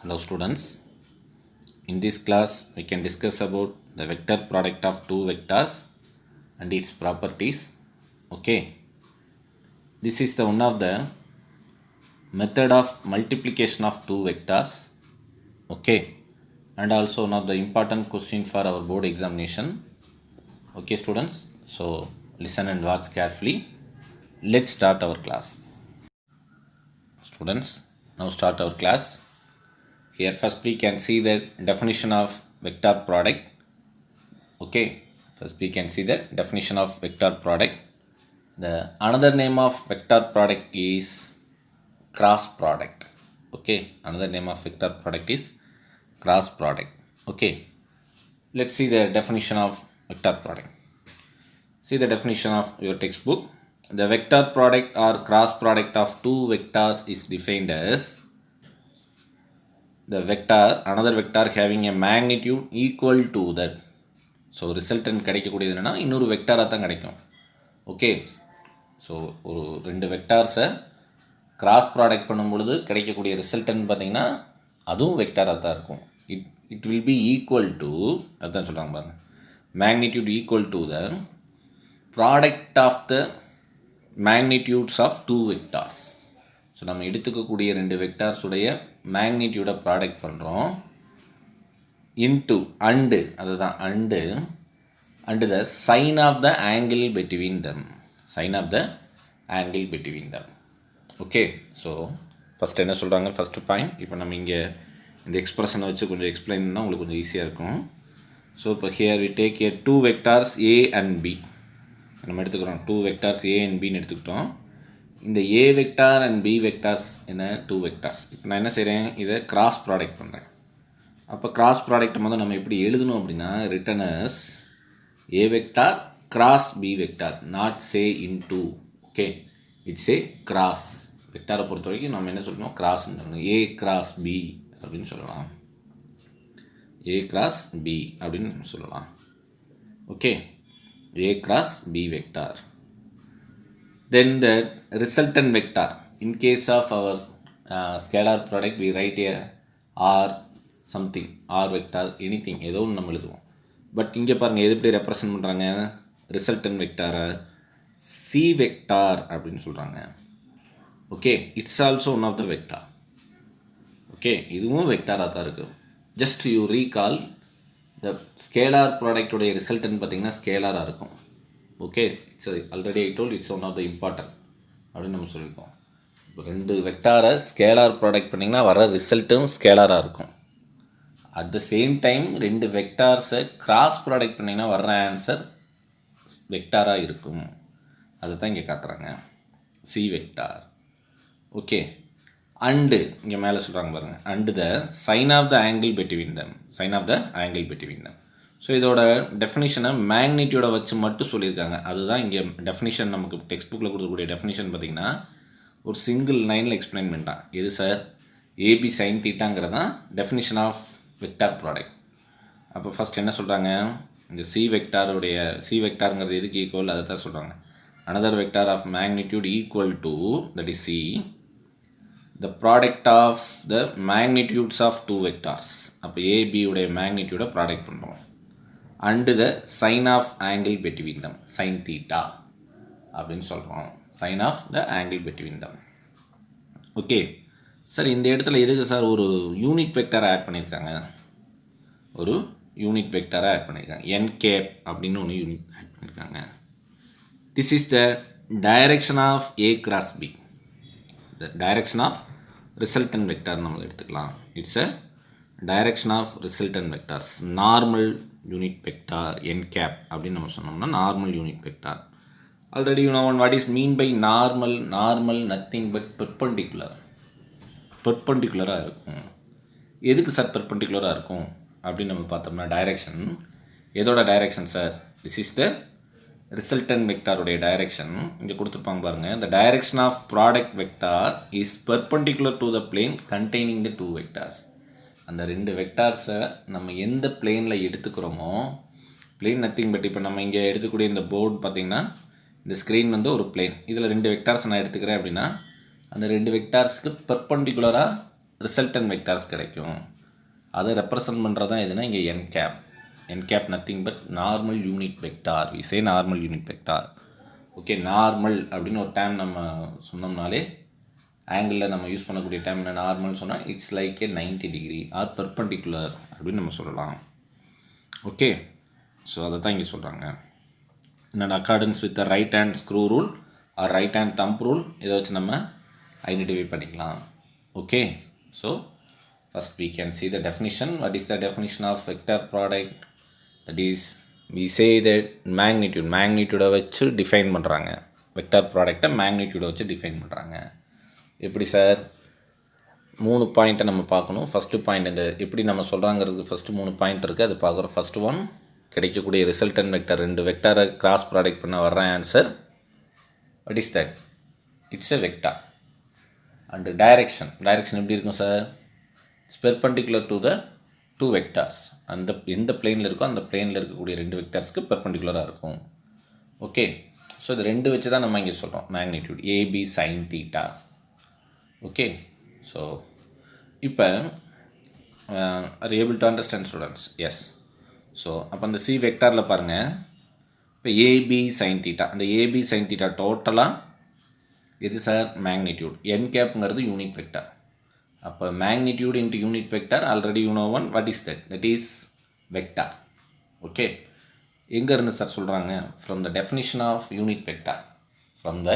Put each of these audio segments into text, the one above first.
Hello students, in this class we can discuss about the vector product of two vectors and its properties. Okay, this is the one of the method of multiplication of two vectors. Okay, and also one of the important question for our board examination. Okay students, so listen and watch carefully. Let's start our class. Students, now start our class. Here first we can see the definition of vector product. Okay, first we can see the definition of vector product. The another name of vector product is cross product. Okay, another name of vector product is cross product. Okay, let's see the definition of vector product. See the definition of your textbook. The vector product or cross product of two vectors is defined as the vector, another vector having a magnitude equal to that. So resultant கிடைக்கக்கூடியது என்னென்னா இன்னொரு வெக்டாராக தான் கிடைக்கும். Okay, so ஒரு ரெண்டு வெக்டார்ஸை cross product பண்ணும் பொழுது கிடைக்கக்கூடிய ரிசல்டன் பார்த்திங்கன்னா அதுவும் வெக்டாராக தான் இருக்கும். It will be equal to, அதுதான் சொல்கிறாங்க பாருங்க, magnitude equal to the product of the magnitudes of two vectors. So நம்ம எடுத்துக்கக்கூடிய ரெண்டு வெக்டார்ஸுடைய மேக்னிடியூடை ப்ராடக்ட் பண்ணுறோம் into and, அதுதான் and the sign of the angle between them, sign of the angle between them. Okay, so first என்ன சொல்கிறாங்க, first point. இப்போ நம்ம இங்கே இந்த எக்ஸ்பிரஷனை வச்சு கொஞ்சம் எக்ஸ்பிளைன் பண்ணால் உங்களுக்கு கொஞ்சம் ஈஸியாக இருக்கும். ஸோ இப்போ here we take a two vectors A and B. நம்ம எடுத்துக்கிறோம் டூ வெக்டார்ஸ் ஏ அண்ட் பின்னு எடுத்துக்கிட்டோம். இந்த A vector and B vectors என்ன, டூ வெக்டார்ஸ். இப்போ நான் என்ன செய்கிறேன், இதை கிராஸ் ப்ராடக்ட் பண்ணுறேன். அப்போ கிராஸ் ப்ராடக்ட் முதல் நம்ம எப்படி எழுதணும் அப்படின்னா, written as A vector cross B vector, not say into. Okay, it's A cross. வெக்டாரை பொறுத்த வரைக்கும் நம்ம என்ன சொல்லணும், கிராஸ்ன்னு சொல்லணும். ஏ கிராஸ் பி அப்படின்னு சொல்லலாம், ஏ கிராஸ் பி அப்படின்னு சொல்லலாம். Okay, A cross B vector. Then the resultant vector, in case of our scalar product we write A or something, or vector, any thing, ஏதோ ஒன்று நம்ம எழுதுவோம். பட் இங்கே பாருங்கள் எது எப்படி ரெப்ரசன்ட் பண்ணுறாங்க, ரிசல்டன் வெக்டாரை சி வெக்டார் அப்படின்னு சொல்கிறாங்க. Okay, it's also one of the vector. Okay, இதுவும் வெக்டாராக தான் இருக்குது. Just you recall the scalar ப்ராடக்டுடைய ரிசல்டன் பார்த்திங்கன்னா ஸ்கேலாராக இருக்கும். Okay, it's already I told it's one of the important அப்படின்னு நம்ம சொல்லியிருக்கோம். இப்போ ரெண்டு வெக்டாரை ஸ்கேலார் ப்ராடக்ட் பண்ணிங்கன்னா வர ரிசல்ட்டும் ஸ்கேலாராக இருக்கும். அட் த சேம் டைம் ரெண்டு வெக்டார்ஸை கிராஸ் ப்ராடக்ட் பண்ணிங்கன்னா வர்ற ஆன்சர் வெக்டாராக இருக்கும். அதை தான் இங்கே காட்டுறாங்க, சி வெக்டார். ஓகே, அண்டு இங்கே மேலே சொல்கிறாங்க பாருங்கள், and the sine of the angle between them, sine of the angle between them. So இதோட டெஃபினிஷனை மேக்னிடியூடை வச்சு மட்டும் சொல்லியிருக்காங்க. அதுதான் இங்கே டெஃபினிஷன், நமக்கு டெக்ஸ்ட் புக்கில் கொடுக்கக்கூடிய டெஃபினிஷன் பார்த்திங்கன்னா ஒரு சிங்கிள் லைனில் எக்ஸ்பிளைன் பண்ணிட்டான். எது சார், ஏபி சைன் தீட்டாங்கிறது தான் டெஃபினிஷன் ஆஃப் வெக்டார் ப்ராடக்ட். அப்போ ஃபஸ்ட் என்ன சொல்கிறாங்க, இந்த சி வெக்டாருடைய, சி வெக்டாருங்கிறது எதுக்கு ஈக்குவல், அதை தான் சொல்கிறாங்க. Another vector of magnitude equal to, that is C, the product of the magnitudes of two vectors. அப்போ ஏபியுடைய மேக்னிடியூடை ப்ராடக்ட் பண்ணுறோம். And the sine of angle between them, sine theta அப்படின்னு சொல்கிறோம், sine of the angle between them. Okay sir, இந்த இடத்துல எதுக்கு sir ஒரு யூனிட் வெக்டாரை ஆட் பண்ணியிருக்காங்க, ஒரு யூனிட் வெக்டாரை ஆட் பண்ணியிருக்காங்க, என் கேப் அப்படின்னு ஒன்று யூனிட் ஆட் பண்ணியிருக்காங்க. This is the direction of A cross B, the direction of resultant vector நம்ம எடுத்துக்கலாம். It's a direction of resultant vectors, normal unit vector N cap அப்படின்னு நம்ம சொன்னோம்னா normal unit vector. Already you know what is mean by normal. Normal nothing but perpendicular, பெர்பெண்டிகுலராக இருக்கும். எதுக்கு sir பெர்பெண்டிகுலராக இருக்கும் அப்படின்னு நம்ம பார்த்தோம்னா, டைரெக்ஷன், எதோட direction sir, this is the resultant வெக்டாருடைய டைரெக்ஷன். இங்கே கொடுத்துருப்பாங்க பாருங்கள், the direction of product vector is perpendicular to the plane containing the two vectors. அந்த ரெண்டு வெக்டார்ஸை நம்ம எந்த பிளேனில் எடுத்துக்கிறோமோ, பிளேன் நத்திங் பட் இப்போ நம்ம இங்கே எடுத்துக்கூடிய இந்த போர்டு பார்த்திங்கன்னா இந்த ஸ்க்ரீன் வந்து ஒரு பிளேன், இதில் ரெண்டு வெக்டார்ஸ் நான் எடுத்துக்கிறேன் அப்படின்னா அந்த ரெண்டு வெக்டார்ஸுக்கு பெர்பெண்டிகுலராக ரிசல்டன் வெக்டார்ஸ் கிடைக்கும். அதை ரெப்ரசன்ட் பண்ணுறது தான் எதுனா இங்கே n cap. n cap nothing but normal unit vector. We say normal unit vector. Okay, normal அப்படின்னு ஒரு டைம் நம்ம சொன்னோம்னாலே ஆங்கிளில் நம்ம யூஸ் பண்ணக்கூடிய டைம் என்ன நார்மல்னு சொன்னால் it's like a 90 degree or perpendicular அப்படின்னு நம்ம சொல்லலாம். ஓகே, ஸோ அதை தான் இங்கே சொல்கிறாங்க. in accordance with the right hand screw rule or right hand thumb rule இதை வச்சு நம்ம ஐடென்டிஃபை பண்ணிக்கலாம். Okay, so first we can see the definition. What is the definition of vector product? That is, we say that magnitude வச்சு define பண்ணுறாங்க. Vector ப்ராடக்டை மேக்னிடியூடை வச்சு define பண்ணுறாங்க. எப்படி சார்? 3 பாயிண்ட்டை நம்ம பார்க்கணும். ஃபஸ்ட்டு பாயிண்ட் இந்த எப்படி நம்ம சொல்கிறாங்கிறதுக்கு ஃபஸ்ட்டு 3 பாயிண்ட் இருக்குது, அது பார்க்குறோம். ஃபஸ்ட்டு ஒன், கிடைக்கக்கூடிய ரிசல்டன் வெக்டார் 2 வெக்டாரை கிராஸ் ப்ராடக்ட் பண்ண வர்ற answer. What is that? It's a vector. And direction எப்படி இருக்கும் sir? It's perpendicular to the 2 vectors. அந்த எந்த பிளேனில் இருக்கோ அந்த பிளேனில் இருக்கக்கூடிய 2 வெக்டார்ஸ்க்கு பெர்பெண்டிகுலராக இருக்கும். ஓகே, ஸோ இது 2 வச்சு தான் நம்ம இங்கே சொல்கிறோம் magnitude A B sine theta. Okay, so இப்போ are able to understand students? Yes. So அப்போ அந்த சி வெக்டாரில் பாருங்கள், இப்போ ஏபி சைன் தீட்டா, அந்த ஏபி சைன் தீட்டா டோட்டலாக எது சார்? மேக்னிடியூட். n கேப்புங்கிறது யூனிட் வெக்டார். அப்போ magnitude into unit vector already you know one. What is that? That is vector. Okay, எங்கேருந்து சார் சொல்கிறாங்க? From the definition of unit vector. From the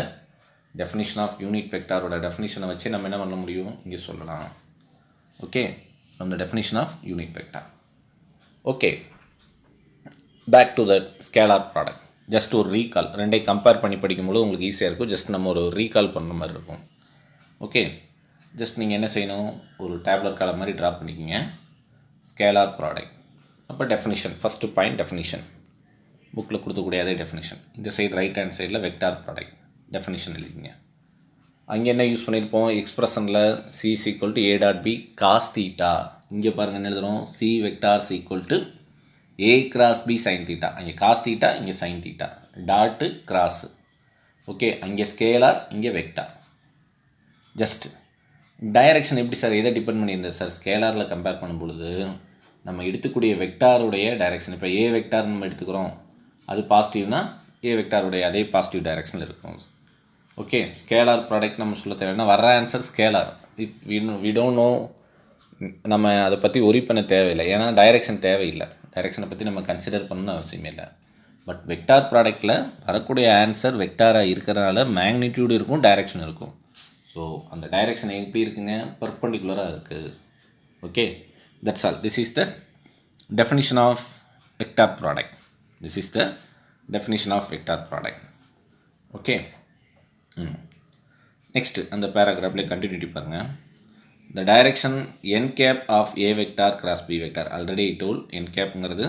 definition of unit வெக்டாரோட டெஃபினிஷனை வச்சு நம்ம என்ன பண்ண முடியும் இங்கே சொல்லலாம். Okay, from the definition of unit vector. Okay, back to the scalar product. Just ஒரு ரீகால், ரெண்டையும் கம்பேர் பண்ணி படிக்கும்போது உங்களுக்கு ஈஸியாக இருக்கும். ஜஸ்ட் நம்ம ஒரு ரீகால் பண்ணுற மாதிரி இருக்கும். ஓகே, ஜஸ்ட் நீங்கள் என்ன செய்யணும், ஒரு டேப்லெட் காலம் மாதிரி ட்ரா பண்ணிக்கிங்க. Scalar product. அப்போ டெஃபினிஷன், ஃபஸ்ட்டு பாயிண்ட் டெஃபினிஷன், புக்கில் கொடுக்கக்கூடிய அதே டெஃபினிஷன். இந்த சைடு ரைட் ஹேண்ட் சைடில் வெக்டார் ப்ராடக்ட் டெஃபினிஷன் எழுதிங்க. அங்கே என்ன யூஸ் பண்ணியிருப்போம்? எக்ஸ்பிரஷனில் C is equal to A dot B cos theta. இங்கே பாருங்கள் என்ன எழுதுகிறோம்? C vectors equal to A cross B sine theta. அங்கே காஸ் தீட்டா, இங்கே sine theta, dot cross. Okay, அங்கே ஸ்கேலார், இங்கே வெக்டார். ஜஸ்ட் டைரெக்ஷன் எப்படி சார் எதை டிபெண்ட் பண்ணியிருந்தது சார்? ஸ்கேலாரில் கம்பேர் பண்ணும் பொழுது நம்ம எடுத்துக்கூடிய வெக்டாருடைய டைரெக்ஷன். இப்போ ஏ வெக்டார் நம்ம எடுத்துக்கிறோம், அது பாசிட்டிவ்னா ஏ வெக்டாருடைய அதே பாசிட்டிவ் டைரெக்ஷனில் இருக்கும். ஓகே, ஸ்கேலார் ப்ராடக்ட் நம்ம சொல்ல தேவைன்னா வர்ற answer scalar. We don't know, நம்ம அதை பற்றி ஒரி பண்ண தேவையில்லை, ஏன்னா டைரெக்ஷன் தேவையில்லை. டைரெக்ஷனை பற்றி நம்ம கன்சிடர் பண்ணணும்னு அவசியமே இல்லை. பட் வெக்டார் ப்ராடக்டில் வரக்கூடிய ஆன்சர் வெக்டாராக இருக்கிறனால மேக்னிடியூடு இருக்கும், டைரெக்ஷன் இருக்கும். ஸோ அந்த டைரெக்ஷன் எப்படி இருக்குங்க? பெர்பெண்டிகுலராக இருக்குது. Okay, that's all. This is the definition of vector product. This is the definition of vector product. Okay, next அந்த பேராகிராஃப்லேயே கண்டினியூட்டி பாருங்கள். The direction n cap of a vector cross b vector. Already I told n capங்கிறது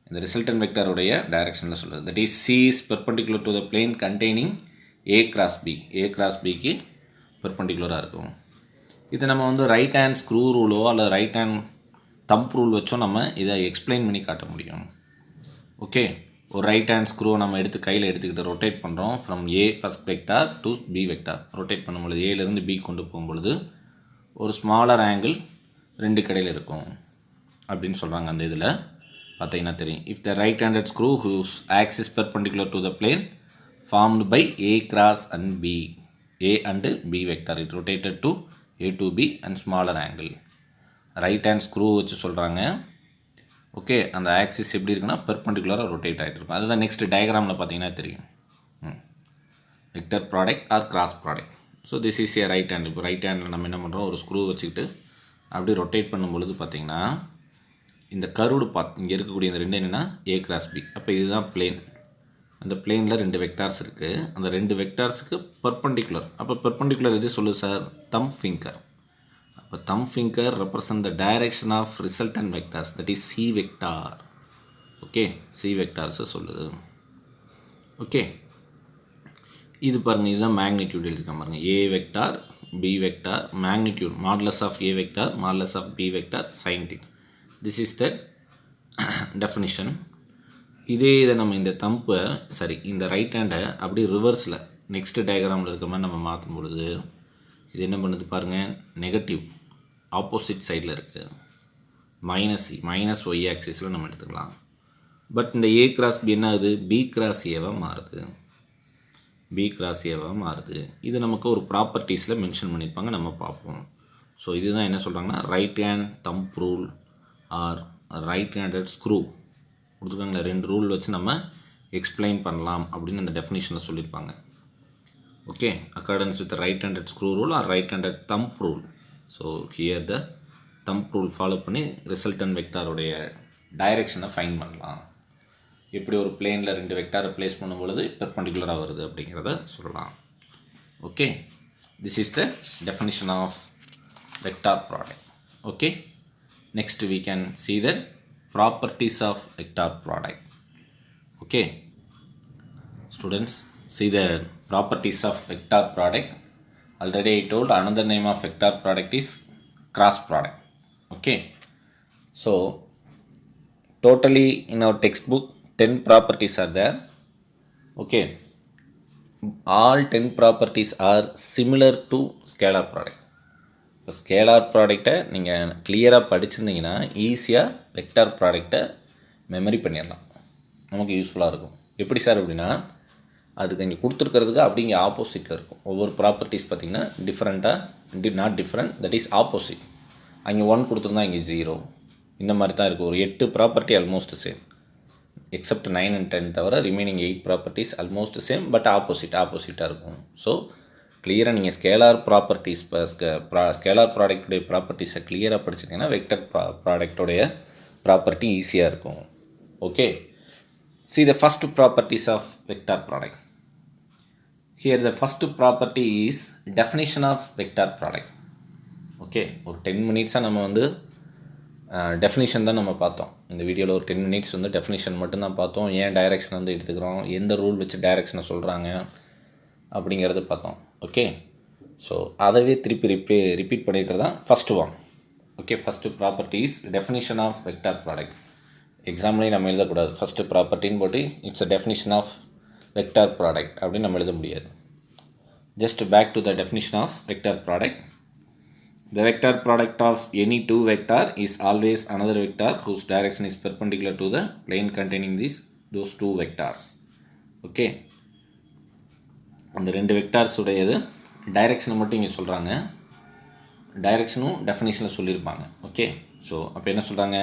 இந்த resultant vector உடைய directionல சொல்கிறது. That is c is perpendicular to the plane containing a cross b. a cross bக்கு perpendicular இருக்கும். இது நம்ம வந்து right hand screw ரூலோ அல்லது right hand thumb rule வச்சோ நம்ம இதை எக்ஸ்பிளைன் பண்ணி காட்ட முடியும். ஓகே, ஒரு ரைட் ஹேண்ட் ஸ்க்ரூவை நம்ம எடுத்து கையில் எடுத்துக்கிட்டு ரொட்டேட் பண்ணுறோம். From a first vector to B vector. Rotate பண்ணும்பொழுது ஏலேருந்து பி கொண்டு போகும்பொழுது ஒரு ஸ்மாலர் ஆங்கிள் 2 கடையில் இருக்கும் அப்படின்னு சொல்கிறாங்க. அந்த இதில் பார்த்தீங்கன்னா தெரியும். If the right handed screw whose axis perpendicular to the plane formed by A cross and B, A and B vector, it rotated to A to B and smaller angle. Right hand screw வச்சு சொல்கிறாங்க. Okay, அந்த axis எப்படி இருக்குன்னா பெர்பெண்டிகுலராக rotate ஆகிட்டு இருக்கும். அதுதான் next டயக்ராமில் பார்த்தீங்கன்னா தெரியும். Vector product or cross product. So this is a right hand. இப்போ ரைட் ஹேண்டில் நம்ம என்ன பண்ணுறோம், ஒரு ஸ்க்ரூ வச்சுக்கிட்டு அப்படியே ரொட்டேட் பண்ணும்பொழுது பார்த்திங்கன்னா இந்த கர்வ்டு பாத் இங்கே இருக்கக்கூடிய இந்த 2 என்னென்னா ஏ கிராஸ் பி. அப்போ இதுதான் பிளேன். அந்த பிளேனில் 2 வெக்டார்ஸ் இருக்குது. அந்த 2 வெக்டார்ஸுக்கு பெர்பெண்டிகுலர். அப்போ பெர்பெண்டிகுலர் எது சொல்லுது சார்? Thumb finger. அப்போ thumb finger represent the direction of resultant vectors. That is C vector. Okay, C வெக்டார்ஸை சொல்லுது. ஓகே, இது பாருங்கள், இதுதான் மேக்னிடியூட் எழுதிருக்கேன் பாருங்கள். A vector B vector magnitude modulus of A vector modulus of B vector sine theta. This is the definition. இதே இதை நம்ம இந்த தம்பை இந்த ரைட் ஹேண்டை அப்படியே ரிவர்ஸில் நெக்ஸ்ட் டயக்ராமில் இருக்கிற மாதிரி நம்ம மாற்றும் பொழுது இது என்ன பண்ணுது பாருங்கள், நெகட்டிவ் ஆப்போசிட் சைடில் இருக்குது. மைனஸ் ஒய் ஆக்சிஸில் நம்ம எடுத்துக்கலாம். பட் இந்த ஏ கிராஸ் பி என்ன ஆகுது? பி கிராஸ் ஏவாக மாறுது. பி கிராஸ் ஏவாக மாறுது. இது நமக்கு ஒரு ப்ராப்பர்ட்டிஸில் மென்ஷன் பண்ணியிருப்பாங்க, நம்ம பார்ப்போம். ஸோ இதுதான் என்ன சொல்கிறாங்கன்னா right hand thumb rule or right handed screw கொடுத்துருக்காங்களே, 2 ரூல் வச்சு நம்ம எக்ஸ்பிளைன் பண்ணலாம் அப்படின்னு அந்த டெஃபினிஷனில் சொல்லியிருப்பாங்க. Okay, accordance with right handed screw rule or right handed thumb rule. So here the thumb rule follow பண்ணி ரிசல்டன் வெக்டாருடைய டைரெக்ஷனை ஃபைன் பண்ணலாம். எப்படி ஒரு பிளேனில் 2 வெக்டாரை ப்ளேஸ் பண்ணும் பொழுது பெர்பெண்டிகுலராக வருது அப்படிங்கிறத சொல்லலாம். Okay, this is the definition of vector product. Okay, next we can see the properties of vector product. Okay, students, see the properties of vector product. Already I told another name of vector product is cross product. Okay, so totally in our textbook 10 properties are there. Okay, all 10 properties are similar to scalar product. இப்போ scalar ப்ராடக்டை நீங்கள் கிளியராக படிச்சிருந்தீங்கன்னா ஈஸியாக vector ப்ராடக்டை memory பண்ணிடலாம், நமக்கு யூஸ்ஃபுல்லாக இருக்கும். எப்படி சார் அப்படின்னா, அதுக்கு இங்கே கொடுத்துருக்கிறதுக்கு அப்படிங்க ஆப்போசிட்டில் இருக்கும். ஒவ்வொரு ப்ராப்பர்ட்டிஸ் பார்த்திங்கன்னா டிஃப்ரெண்ட்டாக, not different, that is opposite. அங்கே 1 கொடுத்துருந்தா இங்கே 0, இந்த மாதிரி தான் இருக்குது. ஒரு 8 property almost same, accept 9 and 10 தவிர remaining 8 properties almost same, but ஆப்போசிட்டாக இருக்கும். ஸோ கிளியராக நீங்கள் ஸ்கேலார் ப்ராப்பர்ட்டிஸ் ஸ்கேலார் ப்ராடக்டுடைய ப்ராப்பர்ட்டிஸை கிளியராக படிச்சிட்டிங்கன்னா வெக்டர் ப்ராடக்டோடைய ப்ராப்பர்ட்டி ஈஸியாக இருக்கும். Okay, see the first properties of vector product. Here the first property is definition of vector product. Okay, ஒரு 10 மினிட்ஸாக நம்ம வந்து டெஃபினிஷன் தான் நம்ம பார்த்தோம். இந்த வீடியோவில் ஒரு 10 மினிட்ஸ் வந்து டெஃபினிஷன் மட்டும்தான் பார்த்தோம். ஏன் டைரெக்ஷன் வந்து எடுத்துக்கிறோம், எந்த ரூல் வச்சு டைரெக்ஷனை சொல்கிறாங்க அப்படிங்கிறது பார்த்தோம். ஓகே, ஸோ அதவே திருப்பி ரிப்பீட் பண்ணியிருக்கிறது தான் first one. Okay, first property is definition of vector product. எக்ஸாம்லேயும் நம்ம எழுதக்கூடாது ஃபஸ்ட்டு ப்ராப்பர்ட்டின்னு போட்டு it's a definition of vector product அப்படின்னு நம்ம எழுத முடியாது. Just back to the definition of vector product. The vector product of any two vector is always another vector whose direction is perpendicular to the plane containing those two vectors. Okay, அந்த 2 vectors உடையது டைரெக்ஷனை மட்டும் இங்கே சொல்கிறாங்க, டைரெக்ஷனும் டெஃபினிஷனில் சொல்லியிருப்பாங்க. Okay, so அப்போ என்ன சொல்கிறாங்க,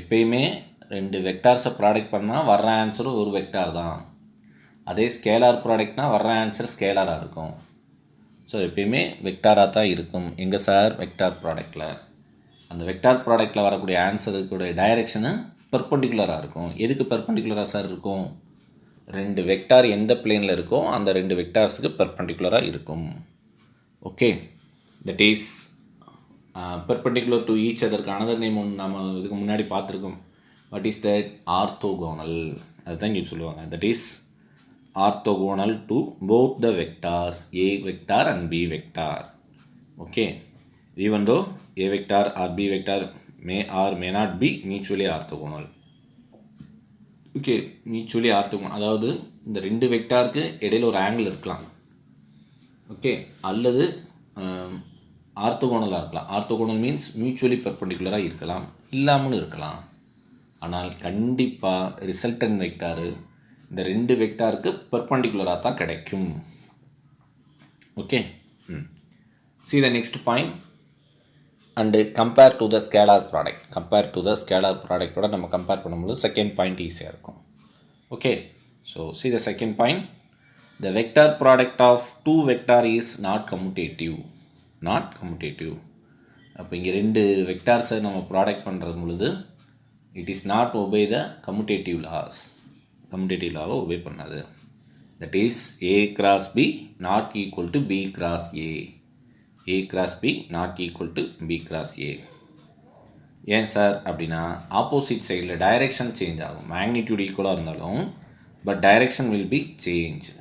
எப்பயுமே 2 வெக்டார்ஸை ப்ராடக்ட் பண்ணால் வர்ற ஆன்சரும் ஒரு வெக்டார் தான். அதே ஸ்கேலார் ப்ராடக்ட்னால் வர்ற ஆன்சர் ஸ்கேலாராக இருக்கும். ஸோ எப்பயுமே வெக்டாராக தான் இருக்கும். எங்கே சார்? வெக்டார் ப்ராடக்டில். அந்த வெக்டார் ப்ராடக்டில் வரக்கூடிய ஆன்சருக்குடைய டைரெக்ஷனு பெர்பெண்டிகுலராக இருக்கும். எதுக்கு பெர்பெண்டிகுலராக சார் இருக்கும்? 2 வெக்டார் எந்த பிளேனில் இருக்கோ அந்த 2 வெக்டார்ஸுக்கு பெர்பெண்டிகுலராக இருக்கும். Okay, that is perpendicular to each அதற்கு அனதர் நேம் ஒன்று நம்ம இதுக்கு முன்னாடி பார்த்துருக்கோம். What is that? ஆர்த்தோகோனல். அதுதான் இங்கே சொல்லுவாங்க. That is orthogonal to both the vectors A vector and B vector. Okay, even though A vector or B vector may or may not be mutually orthogonal. Okay, mutually orthogonal அதாவது இந்த 2 வெக்டாருக்கு இடையில் ஒரு angle இருக்கலாம். Okay, அல்லது ஆர்த்தோகோனலாக இருக்கலாம். Orthogonal means mutually பெர்பெண்டிகுலராக இருக்கலாம், இல்லாமலும் இருக்கலாம். ஆனால் கண்டிப்பாக ரிசல்டன் வெக்டாரு இந்த 2 வெக்டாருக்கு பெர்பெண்டிகுலராக தான் கிடைக்கும். Okay, see the next point and compare to the scalar product. Compare to the scalar product ஓட நம்ம கம்பேர் பண்ணும்போது செகண்ட் பாயிண்ட் ஈஸியாக இருக்கும். Okay, so see the second point. The vector product of 2 vector is not commutative. Not commutative. அப்போ இங்கே 2 வெக்டார்ஸை நம்ம product பண்ணுறது பொழுது it is not obey the commutative laws. Commutative லாவை ஒபே பண்ணாது. That is A cross B not equal to B cross A. A cross B not equal to B cross A. ஏன் சார் அப்படின்னா ஆப்போசிட் சைடில் direction change ஆகும். Magnitude ஈக்குவலாக இருந்தாலும் but direction will be change.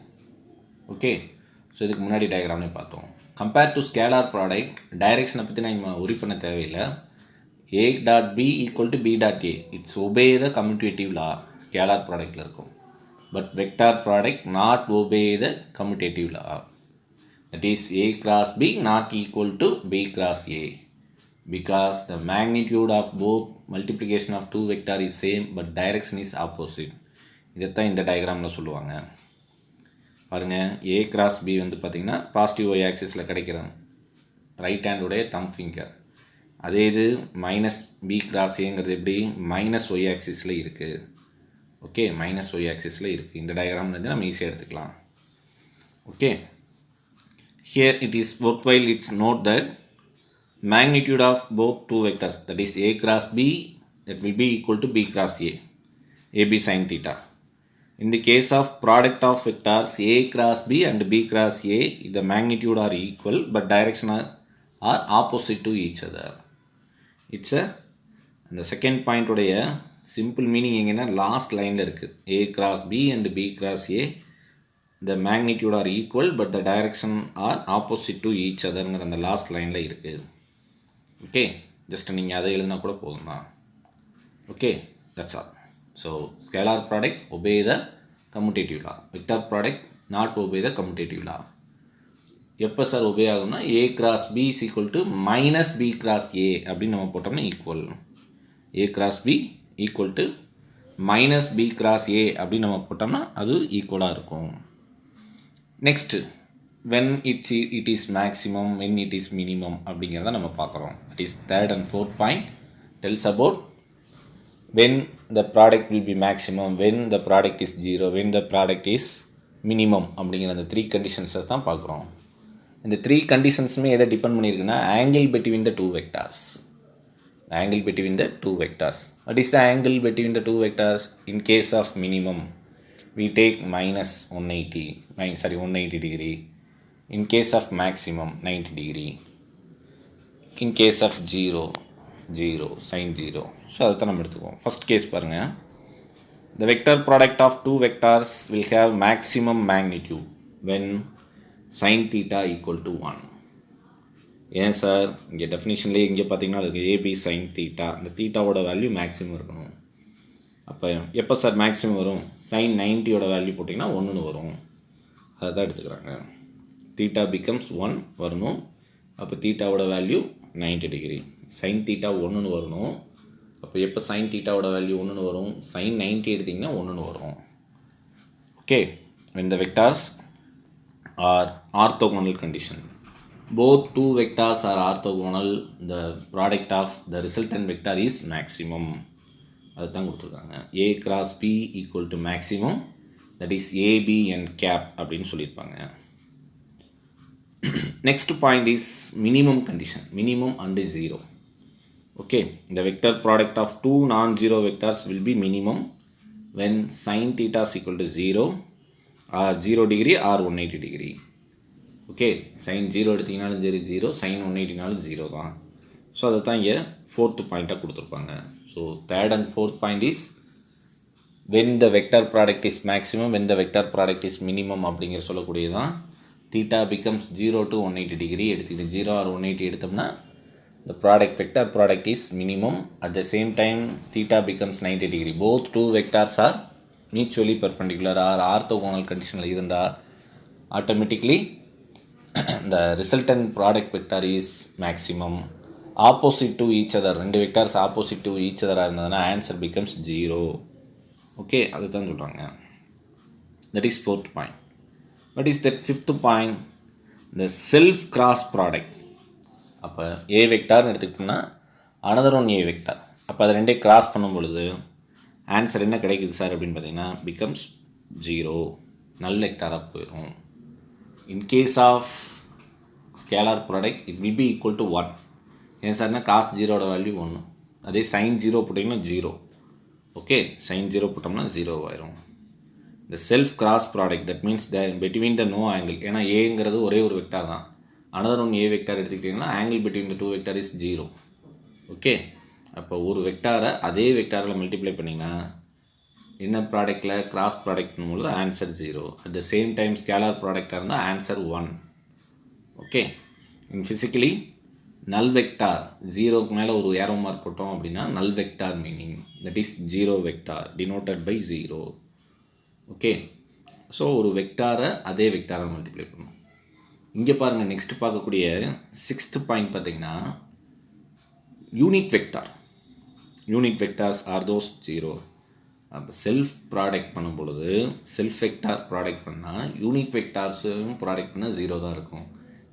Okay, so இதுக்கு முன்னாடி டயக்ராமே பார்த்தோம். கம்பேர் டு ஸ்கேலார் ப்ராடக்ட் டைரெக்ஷனை பற்றி நம்ம உரி பண்ண தேவையில்லை. A dot B equal to B dot A. It's obey the commutative law. Scalar ப்ராடக்டில் இருக்கும். But vector product not obey the commutative law. That is A cross B not equal to B cross A. because the magnitude of both multiplication of two vector is same but direction is opposite. இதைத்தான் இந்த டயக்ராமில் சொல்லுவாங்க. பாருங்கள், a cross b வந்து பார்த்திங்கன்னா positive Y ஆக்சிஸில் கிடைக்கிறோம் right ஹேண்டுடைய thumb finger. அதே இது மைனஸ் பி கிராஸ் ஏங்கிறது எப்படி மைனஸ் ஒய் ஆக்சிஸில் இருக்குது. ஓகே, மைனஸ் ஒய் ஆக்சிஸில் இருக்குது. இந்த டயக்ராம்லேருந்து நம்ம ஈஸியாக எடுத்துக்கலாம். Okay, here it is worthwhile it's note that magnitude of both two vectors, that is a cross b, that will be equal to b cross a, ab sin theta. In the case of product of vectors a cross b and b cross a, the magnitude are equal but direction are opposite to each other. It's a, and the second point உடைய simple meaning எங்கன்னா last lineல இருக்கு. a cross b and b cross a, the magnitude are equal but the direction are opposite to each other ங்கிற அந்த last lineல இருக்கு. Okay, just நீங்கள் அதை எழுதினா கூட போதும் தான். Okay, that's all. So scalar product obey the commutative law, vector product not obey the commutative law. எப்போ sir obey ஆகும்னா a cross b is equal to minus b cross a அப்படின்னு நம்ம போட்டோம்னா equal. a cross b equal to minus b cross a அப்படின்னு நம்ம போட்டோம்னா அது ஈக்குவலாக இருக்கும். Next, when it is maximum, when it is minimum அப்படிங்கிறத நம்ம பார்க்குறோம். That is third and fourth point tells about when the product will be maximum, when the product is zero, when the product is minimum அப்படிங்கிற அந்த three கண்டிஷன்ஸை தான் பார்க்குறோம். இந்த three கண்டிஷன்ஸுமே எதை டிபெண்ட் பண்ணியிருக்குன்னா angle between the two vectors. The angle between the two vectors. What is the angle between the two vectors? In case of minimum, we take minus 180 degree. In case of maximum, 90 degree. In case of 0, sin 0. So அதை தான் நம்ம எடுத்துக்குவோம். First case பாருங்கள். The vector product of two vectors will have maximum magnitude when sin theta equal to 1. ஏன் sir, இங்கே டெஃபினிஷன்லேயே இங்கே பார்த்தீங்கன்னா அதுக்கு ஏபி சைன் தீட்டா, இந்த தீட்டாவோட வேல்யூ மேக்ஸிமம் இருக்கணும். அப்போ எப்போ சார் மேக்ஸிமம் வரும்? சைன் 90யோட வேல்யூ போட்டிங்கன்னா 1ன்னு வரும். அதை தான் எடுத்துக்கிறாங்க. தீட்டா பிகம்ஸ் 1 வரணும். அப்போ தீட்டாவோட வேல்யூ 90 டிகிரி. சைன் தீட்டா 1ன்னு வரணும். அப்போ எப்போ சைன் தீட்டாவோட வேல்யூ 1ன்னு வரும்? சைன் 90 எடுத்திங்கன்னா 1ன்னு வரும். Okay, when the vectors are orthogonal condition, both two vectors are orthogonal, the product of the resultant vector is maximum. அது தான் கொடுத்துருக்காங்க. a cross p equal to maximum, that is a b and cap அப்படின்னு சொல்லியிருப்பாங்க. Next point is minimum condition, minimum and 0. Okay, the vector product of two non-zero vectors will be minimum when sin theta is equal to 0 or 0 degree or 180 degree. Okay, sine 0 எடுத்திங்கனாலும் சரி 0, sign 180னாலும் 0 தான். So அதை தான் இங்கே fourth பாயிண்ட்டாக கொடுத்துருப்பாங்க. So third and fourth point is when the vector product is maximum, when the vector product is minimum அப்படிங்கிற சொல்லக்கூடியது தான். தீட்டா பிகம்ஸ் 0 to 180 டிகிரி எடுத்துக்கிட்டு 0 or 180 எடுத்தோம்னா the product vector product is minimum. At the same time theta becomes 90 degree. Both two vectors are mutually perpendicular or orthogonal condition இருந்தால் automatically the resultant product vector is maximum. Opposite to each other, ரெண்டு vectors opposite to each other இருந்ததுன்னா answer becomes 0. Okay, அதுதான் சொல்கிறாங்க. That is fourth point. What is that fifth point? The self cross product. அப்போ ஏ வெக்டார்னு எடுத்துக்கிட்டோம்னா another one A vector. அப்போ அதை ரெண்டே cross பண்ணும் பொழுது ஆன்சர் என்ன கிடைக்குது சார் அப்படின்னு பார்த்தீங்கன்னா பிகம்ஸ் 0, நல் வெக்டாராக போயிடும். In case of scalar product it will be equal to 1. ஏன் சார்னா காஸ் 0வோட வேல்யூ 1. அதே சைன் 0 போட்டிங்கன்னா 0. ஓகே, சைன் 0 போட்டோம்னா 0 ஆயிரும். இந்த self cross product that means the between the no angle. ஏன்னா ஏங்கிறது ஒரே ஒரு வெக்டார் தான். அனதர் ஒன் ஏ வெக்டார் எடுத்துக்கிட்டிங்கன்னா angle between the two vector is 0. ஓகே, அப்போ ஒரு வெக்டாரை அதே வெக்டாரில் மல்டிப்ளை பண்ணிங்கன்னா என்ன ப்ராடக்டில் கிராஸ் ப்ராடக்ட்னும் போது answer 0. At the same time scalar ப்ராடக்டாக இருந்தால் answer 1. Okay, in physically null vector 0க்கு மேலே ஒரு ஏரோ மார்க் போட்டோம் அப்படின்னா null vector meaning that is 0 vector denoted by 0. Okay, so ஒரு வெக்டாரை அதே வெக்டாரை மல்டிப்ளை பண்ணணும். இங்கே பாருங்கள், நெக்ஸ்ட் பார்க்கக்கூடிய சிக்ஸ்த் பாயிண்ட் பார்த்திங்கன்னா unit vector. Unit vectors are those 0. அப்போ செல்ஃப் ப்ராடக்ட் பண்ணும் பொழுது செல்ஃப் வெக்டார் ப்ராடக்ட் பண்ணால் யூனிட் வெக்டார்ஸும் ப்ராடக்ட் பண்ணால் 0 தான் இருக்கும்.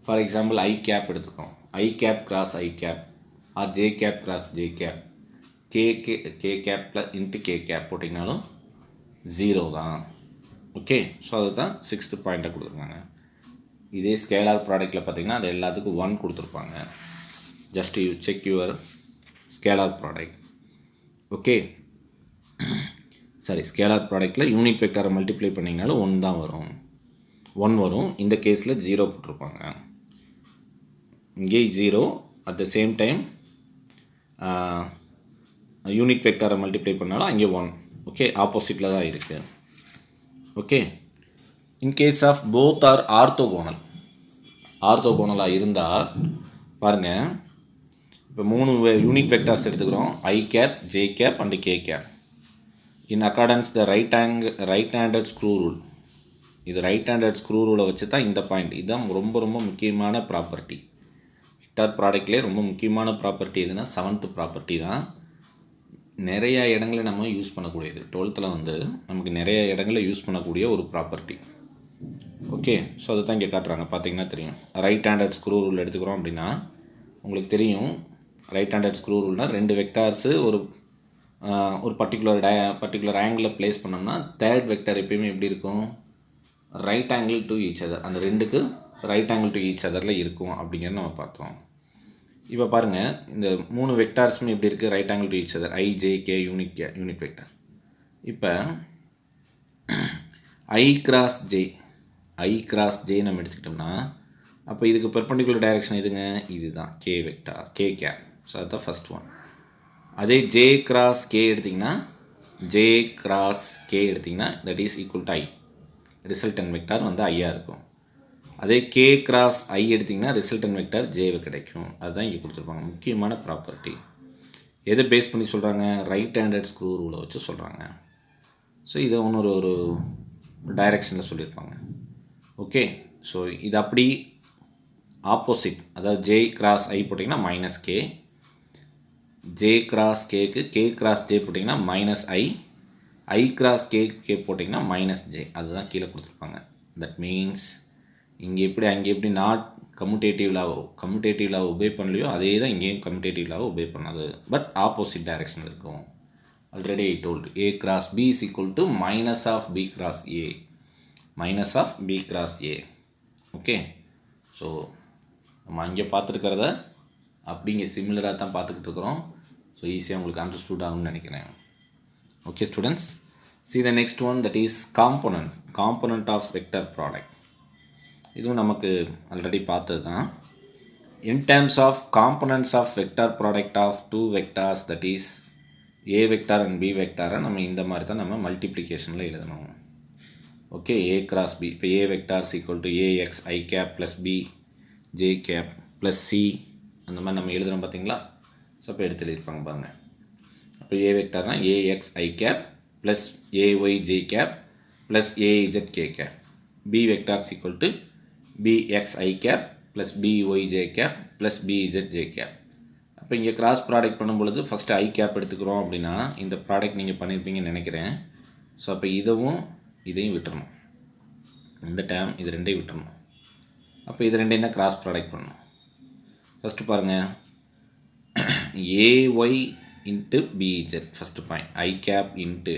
ஃபார் எக்ஸாம்பிள் ஐ கேப் எடுத்துக்கோம். I cap cross I cap or J cap cross J cap K cap plus into K cap போட்டிங்கனாலும் 0 தான். ஓகே, ஸோ அது தான் 6th பாயிண்ட்டை கொடுத்துருக்காங்க. இதே ஸ்கேலார் ப்ராடக்ட்டில் பார்த்தீங்கன்னா அது எல்லாத்துக்கும் 1 கொடுத்துருப்பாங்க. Just you check your scalar product. Okay, சரி, ஸ்கேலார் ப்ராடக்ட்டில் யூனிட் வெக்டாரை மல்டிப்ளை பண்ணிங்கனாலும் 1 தான் வரும். 1 வரும். இந்த கேஸில் 0 போட்டிருப்பாங்க. இங்கே 0 at the same time unit வெக்டாரை மல்டிப்ளை பண்ணாலும் அங்கே 1. ஓகே, ஆப்போசிட்டில் தான் இருக்குது. Okay, in case of both are orthogonal. ஆர்த்தோகோனலாக இருந்தால் பாருங்கள், இப்போ 3 யூனிட் வெக்டார்ஸ் எடுத்துக்கிறோம். I cap, J cap and K cap. In accordance the right handed screw rule. இது ரைட் ஹேண்டட் ஸ்க்ரூ ரூலை வச்சு தான் இந்த பாயிண்ட். இதுதான் ரொம்ப ரொம்ப முக்கியமான ப்ராப்பர்ட்டி. வெக்டார் ப்ராடக்ட்லேயே ரொம்ப முக்கியமான ப்ராப்பர்ட்டி எதுனா 7th ப்ராப்பர்ட்டி தான். நிறையா இடங்களில் நம்ம யூஸ் பண்ணக்கூடியது. 12th வந்து நமக்கு நிறைய இடங்களில் யூஸ் பண்ணக்கூடிய ஒரு ப்ராப்பர்ட்டி. ஓகே, ஸோ அதை தான் இங்கே காட்டுறாங்க. பார்த்தீங்கன்னா தெரியும். ரைட் ஹேண்டட் ஸ்க்ரூ ரூல் எடுத்துக்கிறோம் அப்படின்னா உங்களுக்கு தெரியும். ரைட் ஹேண்டட் ஸ்க்ரூ ரூல்னால் 2 வெக்டார்ஸு ஒரு பர்டிகுலர் ஆங்கிளில் ப்ளேஸ் பண்ணோம்னா தேர்ட் வெக்டார் எப்பயுமே எப்படி இருக்கும்? Right angle to each other. அந்த 2க்கு ரைட் ஆங்கிள் டு ஈச் அதரில் இருக்கும் அப்படிங்கிறத நம்ம பார்த்தோம். இப்போ பாருங்கள், இந்த 3 வெக்டார்ஸுமே எப்படி இருக்குது? Right angle to each other. I, J, K unit vector. இப்போ ஐ கிராஸ் ஜே நம்ம எடுத்துக்கிட்டோம்னா அப்போ இதுக்கு பெர்பெண்டிகுலர் டைரெக்ஷன் எதுங்க? இது தான் K vector, K cap. So அதுதான் ஃபஸ்ட் ஒன். அதே ஜே கிராஸ் கே எடுத்திங்கன்னா that is equal to I. Resultant vector வந்து ஐயாக இருக்கும். அதே கே கிராஸ் ஐ எடுத்திங்கன்னா ரிசல்டன் வெக்டார் ஜேவை கிடைக்கும். அதுதான் இங்கே கொடுத்துருப்பாங்க. முக்கியமான ப்ராப்பர்ட்டி. எதை பேஸ் பண்ணி சொல்கிறாங்க? ரைட் ஹேண்டட் ஸ்க்ரூ ரூலை வச்சு சொல்கிறாங்க. ஸோ இதை ஒரு டைரெக்ஷனில் சொல்லியிருப்பாங்க. ஓகே, ஸோ இது அப்படி ஆப்போசிட். அதாவது ஜே கிராஸ் ஐ போட்டிங்கன்னா மைனஸ் கே, ஜே கிராஸ் கேக்கு கே கிராஸ் ஜே போட்டிங்கன்னா மைனஸ் ஐ கிராஸ் கே போட்டிங்கன்னா மைனஸ் ஜே. அதுதான் கீழே கொடுத்துருப்பாங்க. தட் மீன்ஸ் இங்கே எப்படி அங்கே எப்படி நாட் கம்யூட்டேட்டிவ் லாவை ஒபே பண்ணலையோ அதே தான் இங்கேயும் கம்யூட்டேட்டிவ் லாவை ஒபே பண்ணாது. பட் ஆப்போசிட் டைரெக்ஷன் இருக்கும். Already I told A cross B is equal to minus of B cross A. Okay, so நம்ம அங்கே பார்த்துருக்கிறத அப்படி இங்கே சிமிலராக தான் பார்த்துக்கிட்டு இருக்கிறோம். ஸோ ஈஸியாக உங்களுக்கு அண்டர்ஸ்டூட் ஆகும்னு நினைக்கிறேன். Okay students, see the next one, that is component of vector product. இதுவும் நமக்கு ஆல்ரெடி பார்த்தது தான். in terms of components of vector product of 2 vectors, that is a vector and b vector, நம்ம இந்த மாதிரி தான் நம்ம மல்டிப்ளிகேஷனில் எழுதணும். Okay, a cross b. இப்போ a vector is equal to ax I cap plus b j cap plus c அந்த மாதிரி நம்ம எழுதுகிறோம் பார்த்தீங்களா? ஸோ அப்போ எடுத்து எழுதியிருப்பாங்க பாருங்கள். அப்போ a வெக்டார்னால் ax I cap plus ay j cap plus az k cap. b vector is equal to bx I cap plus by j cap plus bz j cap. அப்போ இங்கே கிராஸ் ப்ராடக்ட் பண்ணும்பொழுது first I gap எடுத்துக்கிறோம் அப்படின்னா இந்த product நீங்கள் பண்ணியிருப்பீங்கன்னு நினைக்கிறேன். So அப்போ இதையும் விட்டுறணும். இந்த டேம் இது ரெண்டையும் விட்டுறணும். அப்போ இது ரெண்டையும் தான் கிராஸ் ப்ராடக்ட் பண்ணணும். ஃபஸ்ட்டு பாருங்கள், ay into bz. First point I cap into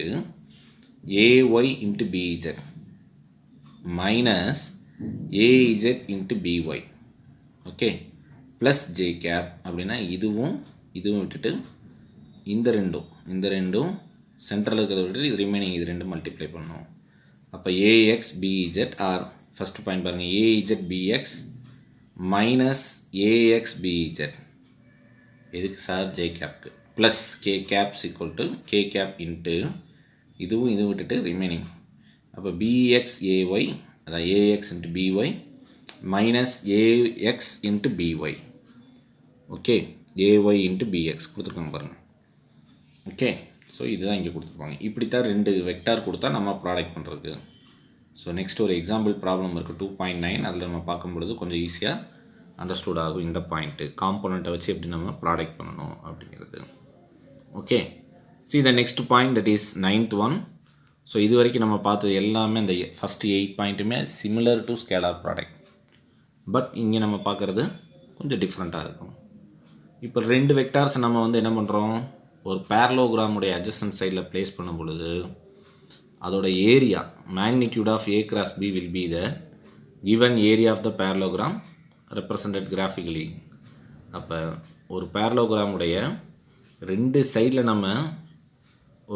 ay into bz minus az into by. Okay, plus J cap அப்படின்னா இதுவும் விட்டுட்டு இந்த ரெண்டும் சென்ட்ரல் இருக்கிறத விட்டுட்டு இது ரிமைனிங் இது ரெண்டும் மல்டிப்ளை பண்ணணும். அப்போ ax bz or first point பாருங்கள், az bx minus ax bz. எதுக்கு சார்? ஜே கேப்க்கு. Plus K caps equal to K cap into இதுவும் விட்டுட்டு ரிமைனிங். அப்போ bx ay அதான் ax into by minus ax into by. Okay, ay into bx கொடுத்துருக்காங்க பாருங்கள். Okay, so இதுதான் இங்கே கொடுத்துருப்பாங்க. இப்படி தான் 2 வெக்டார் கொடுத்தா நம்ம ப்ராடக்ட் பண்ணுறதுக்கு. ஸோ நெக்ஸ்ட் ஒரு எக்ஸாம்பிள் ப்ராப்ளம் இருக்குது 2.9. அதில் நம்ம பார்க்கும்பொழுது கொஞ்சம் ஈஸியாக அண்டர்ஸ்டூட் ஆகும் இந்த பாயிண்ட்டு. காம்போனண்ட்டை வச்சு எப்படி நம்ம ப்ராடக்ட் பண்ணணும் அப்படிங்கிறது. Okay, see the next point, that is 9th one. So இது வரைக்கும் நம்ம பார்த்தது எல்லாமே இந்த ஃபஸ்ட்டு 8 பாயிண்ட்டுமே similar to scalar product. But இங்கே நம்ம பார்க்குறது கொஞ்சம் டிஃப்ரெண்ட்டாக இருக்கும். இப்போ 2 வெக்டார்ஸ் நம்ம வந்து என்ன பண்ணுறோம், ஒரு பேரலோகிராமுடைய அட்ஜசன்ட் சைடில் ப்ளேஸ் பண்ணும் பொழுது அதோட area magnitude of A cross B will be the given area of the parallelogram represented graphically. அப்போ ஒரு பேரலோகிராமுடைய 2 சைடில் நம்ம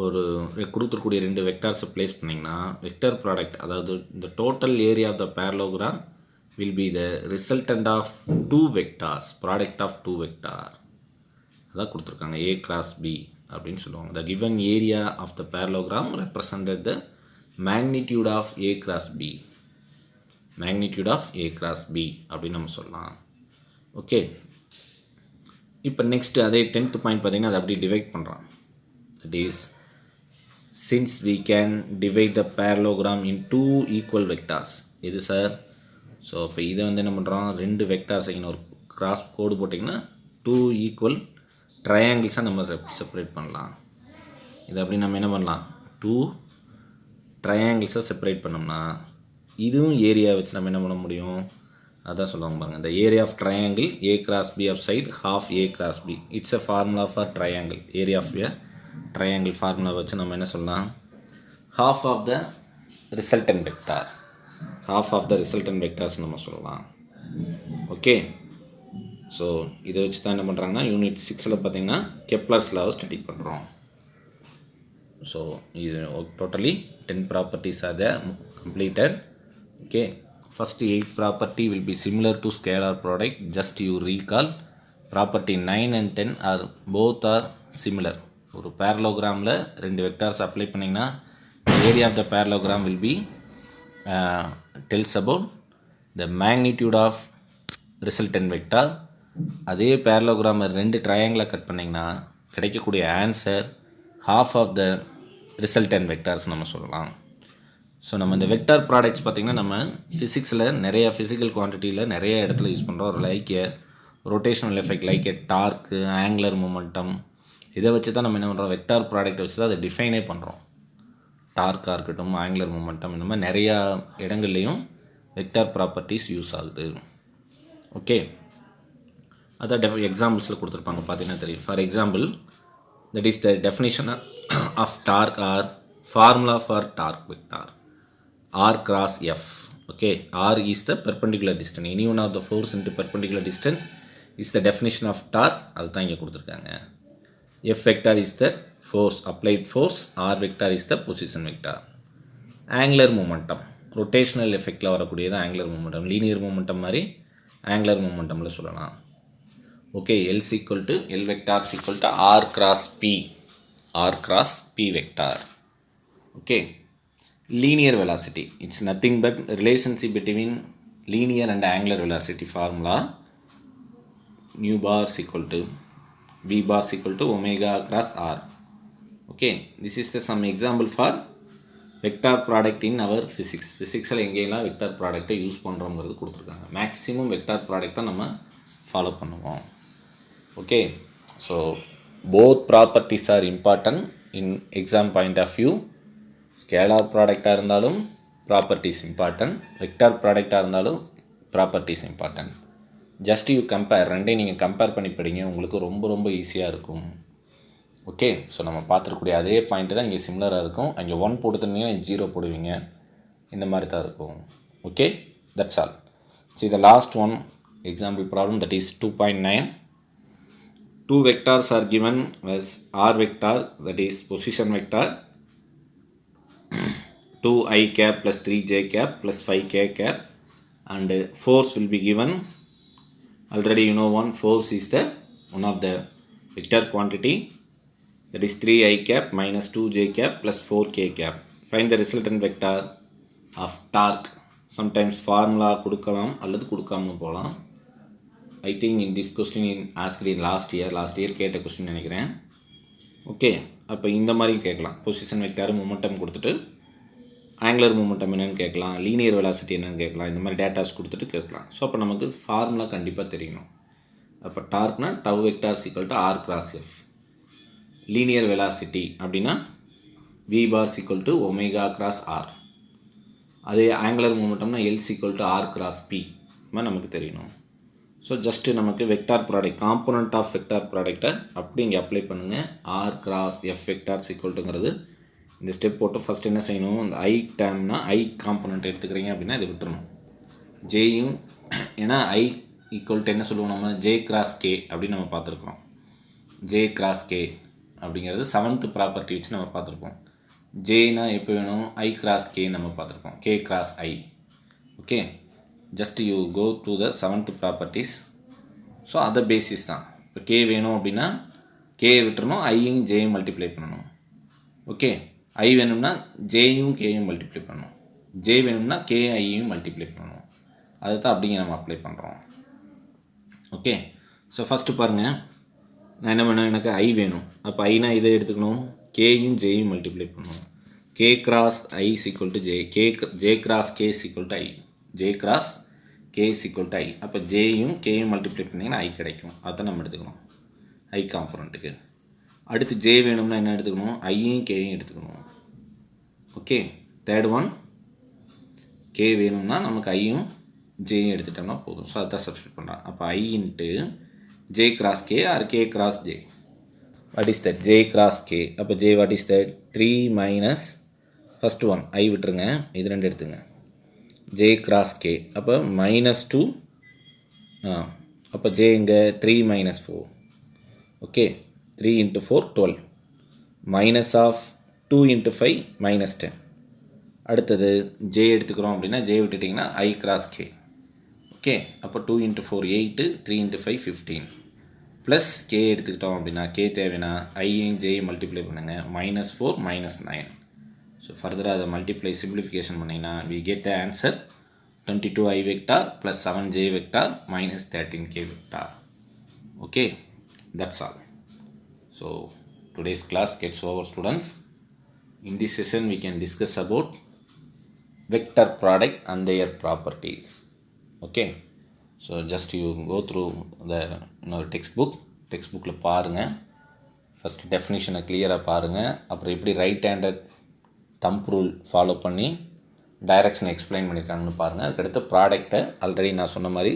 ஒரு கொடுத்துருக்கூடிய 2 வெக்டார்ஸை ப்ளேஸ் பண்ணிங்கன்னா வெக்டர் ப்ராடக்ட், அதாவது இந்த total area of the parallelogram will be the resultant of 2 vectors, product of 2 vector. அதான் கொடுத்துருக்காங்க A cross B அப்படின்னு சொல்லுவாங்க. the given area of the parallelogram represented the magnitude of A cross B, magnitude of A cross B அப்படின்னு நம்ம சொல்லலாம். Okay, இப்போ next அதே 10th point பார்த்தீங்கன்னா அதை அப்படி டிவைட் பண்ணுறான். That is since we can divide the parallelogram in 2 equal vectors. இது சார், ஸோ இப்போ இதை வந்து என்ன பண்ணுறோம், 2 வெக்டார்ஸ் இங்கே ஒரு கிராஸ் கோடு போட்டிங்கன்னா 2 ஈக்குவல் ட்ரையாங்கிள்ஸாக நம்ம செப்பரேட் பண்ணலாம். இது அப்படி நம்ம என்ன பண்ணலாம், 2 ட்ரையாங்கிள்ஸாக செப்பரேட் பண்ணோம்னா இதுவும் ஏரியா வச்சு நம்ம என்ன பண்ண முடியும், அதான் சொல்லுவாங்க பாருங்கள். இந்த area of triangle A cross B of side half A cross B. It's a formula for triangle. Area of a triangle formula வச்சு நம்ம என்ன சொல்லலாம், half of the resultant vector, half of the resultant vectors நம்ம சொல்லலாம். Okay, so இதை வச்சு தான் என்ன பண்ணுறாங்கன்னா யூனிட் 6ல் பார்த்தீங்கன்னா கெப்லர்ஸ் லாவை ஸ்டடி பண்ணுறோம். ஸோ இது totally 10 properties are there completed. ஓகே, first 8 property will be similar to scalar product. Just you recall property 9 and 10 are both are similar. ஒரு பேரலோகிராமில் 2 வெக்டார்ஸ் அப்ளை பண்ணிங்கன்னா area of the parallelogram will be tells about the magnitude of resultant vector. அதே பேரலோகிராமை 2 ட்ரையாங்கிளை cut பண்ணிங்கன்னா கிடைக்கக்கூடிய answer half of the resultant vectors நம்ம சொல்லலாம். So நம்ம இந்த வெக்டார் ப்ராடக்ட்ஸ் பார்த்திங்கன்னா நம்ம ஃபிசிக்ஸில் நிறைய ஃபிசிக்கல் குவான்டிட்டியில் நிறைய இடத்துல யூஸ் பண்ணுறோம். ஒரு like rotational effect, like torque, angular momentum, இதை வச்சு தான் நம்ம என்ன பண்ணுறோம், வெக்டார் ப்ராடக்ட் வச்சு தான் அதை டிஃபைனே பண்ணுறோம். டார்க்காக இருக்கட்டும், ஆங்குலர் மொமெண்டம், இந்த மாதிரி நிறையா இடங்கள்லையும் வெக்டார் ப்ராப்பர்ட்டிஸ் யூஸ் ஆகுது. ஓகே, அதான் எக்ஸாம்பிள்ஸில் கொடுத்துருப்பாங்க பார்த்தீங்கன்னா தெரியும். For example, that is the definition of torque or formula for torque vector R cross F. Okay, R is the perpendicular distance. Any one of the force into perpendicular distance is the definition of torque. அது தான் இங்கே கொடுத்துருக்காங்க. F vector is the force, applied force. R vector is the position vector. Angular momentum, rotational effectல வரக்கூடியது angular momentum. Linear momentum மாதிரி angular momentumல சொல்லலாம். Okay, L is equal to L vector is equal to R cross P, R cross P vector. Okay, linear velocity, it's nothing but relationship between linear and angular velocity formula. Nu bar is equal to V bar is equal to omega cross R. Okay, this is the some example for vector product in our physics. Physicsல எங்கெல்லாம் vector product use பண்ணுறோங்கிறது கொடுத்துருக்காங்க. Maximum vector product தான் நம்ம follow பண்ணுவோம். Okay, so both properties are important in exam point of view. Scalar ப்ராடக்டாக இருந்தாலும் properties important, vector ப்ராடக்டாக இருந்தாலும் properties important. Just you compare, ரெண்டையும் நீங்கள் கம்பேர் பண்ணி படிங்க, உங்களுக்கு ரொம்ப ரொம்ப ஈஸியாக இருக்கும். ஓகே, ஸோ நம்ம பார்த்துருக்கூடிய அதே பாயிண்ட்டு தான் இங்கே சிமிலராக இருக்கும். அங்கே 1 போட்டுருந்தீங்கன்னா 0 போடுவீங்க, இந்த மாதிரி தான் இருக்கும். Okay, that's all. See the last one example problem, that is 2.9. 2 vectors are given as R vector, that is position vector, 2i cap plus 3j cap plus 5k cap, and force will be given. Already you know one force is the one of the vector quantity, that is 3i cap minus 2j cap plus 4k cap. Find the resultant vector of torque. Sometimes formula கொடுக்கலாம் அல்லது கொடுக்காம போகலாம். I think in this question in asked in last year கேட்ட question நினைக்கிறேன். Okay, அப்போ இந்த மாதிரி கேட்கலாம். பொசிஷன் வெக்டார் மொமெண்டம் கொடுத்துட்டு ஆங்குலர் மூமெண்டம் என்னென்னு கேட்கலாம், லீனியர் வெலாசிட்டி என்னென்னு கேட்கலாம், இந்த மாதிரி டேட்டாஸ் கொடுத்துட்டு கேட்கலாம். ஸோ அப்போ நமக்கு ஃபார்முலா கண்டிப்பாக தெரியணும். அப்போ டார்க்னா tau vector equal to R cross F. Linear velocity அப்படின்னா V bar equal to omega cross R. அதே ஆங்குலர் மூமெண்டம்னா L equal to R cross P மாதிரி நமக்கு தெரியணும். ஸோ ஜஸ்ட்டு நமக்கு vector product, component of vector ப்ராடக்டை அப்படி இங்கே அப்ளை பண்ணுங்கள். ஆர் கிராஸ் எஃப் வெக்டார் ஈக்குவல்ட்டுங்கிறது இந்த ஸ்டெப் போட்டு ஃபஸ்ட் என்ன செய்யணும், இந்த ஐ டேம்னா ஐ காம்போனண்ட் எடுத்துக்கிறீங்க அப்படின்னா இதை விட்டுறணும். ஜேயும் ஏன்னா ஐ ஈக்குவல் டு என்ன சொல்லுவோம் நம்ம, ஜே கிராஸ் கே அப்படின்னு நம்ம பார்த்துருக்குறோம். ஜே கிராஸ் கே அப்படிங்கிறது 7th ப்ராப்பர்ட்டி வச்சு நம்ம பார்த்துருப்போம். ஜேனா எப்போ வேணும், ஐ கிராஸ் கே நம்ம பார்த்துருப்போம், K cross I. Okay, just you go to the 7th properties. So அதை பேசிஸ் தான். இப்போ கே வேணும் அப்படின்னா கேயை விட்டுறணும், ஐயும் ஜேயும் மல்டிப்ளை பண்ணணும். ஓகே, ஐ வேணும்னா ஜேயும் கேயும் மல்டிப்ளை பண்ணணும், ஜே வேணும்னா கே ஐயும் மல்டிப்ளை பண்ணணும். அதை தான் அப்படிங்க நம்ம அப்ளை பண்ணுறோம். ஓகே, ஸோ ஃபஸ்ட்டு பாருங்கள், நான் என்ன பண்ணேன், எனக்கு ஐ வேணும். அப்போ ஐனா இதை எடுத்துக்கணும், கேயும் ஜேயும் மல்டிப்ளை பண்ணணும். K cross I equal to J, J cross K equal to I, J cross K equal to I. அப்போ ஜேயும் கேயும் மல்டிப்ளை பண்ணிங்கன்னா ஐ கிடைக்கும். அதை நம்ம எடுத்துக்கணும் ஐ காம்போனண்ட்டுக்கு. அடுத்து ஜே வேணும்னா என்ன எடுத்துக்கணும், ஐயும் கேயும் எடுத்துக்கணும். ஓகே, தேர்ட் ஒன் கே வேணும்னா நமக்கு ஐயும் ஜேயும் எடுத்துட்டோம்னா போதும். ஸோ அதான் சப்ஸ்டியூட் பண்ணலாம். அப்போ I into J cross K or K cross J. What is that, J cross K. அப்போ J what is that, 3 minus first one I விட்டுருங்க, இது ரெண்டு எடுத்துங்க, ஜே கிராஸ் கே. அப்போ -2, அப்போ ஜே இங்கே 3 மைனஸ் 4. Okay, 3 × 4 12, minus of 2 × 5 -10. அடுத்தது J எடுத்துக்கிறோம் அப்படின்னா ஜே விட்டுட்டிங்கன்னா ஐ கிராஸ் கே. ஓகே, அப்போ 2 × 4 8, 3 × 5 15, ப்ளஸ் கே எடுத்துக்கிட்டோம் அப்படின்னா கே தேவைன்னா ஐயும் ஜேயும் மல்டிப்ளை பண்ணுங்கள், -4 -9. ஸோ ஃபர்தராக அதை மல்டிப்ளை சிம்பிளிஃபிகேஷன் பண்ணிங்கன்னா we get the answer 22i vector plus 7j vector minus 13k vector. Okay, that's all. So today's class gets over, students. In this session we can discuss about vector product and their properties. Okay, so just you go through the textbookல பாருங்கள். First டெஃபினிஷனை கிளியராக பாருங்கள். அப்புறம் எப்படி right handed thumb rule follow பண்ணி direction explain பண்ணியிருக்காங்கன்னு பாருங்கள். அதுக்கடுத்து ப்ராடக்ட்டை ஆல்ரெடி நான் சொன்ன மாதிரி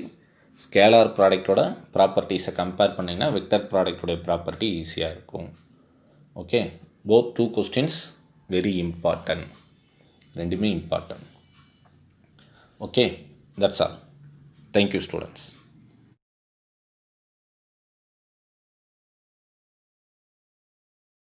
ஸ்கேலார் ப்ராடக்டோட ப்ராப்பர்ட்டிஸை கம்பேர் பண்ணிங்கன்னா வெக்டர் ப்ராடக்டோடைய ப்ராப்பர்ட்டி ஈஸியாக இருக்கும். Okay, both 2 questions very important, ரெண்டுமே important. Okay, that's all. Thank you students.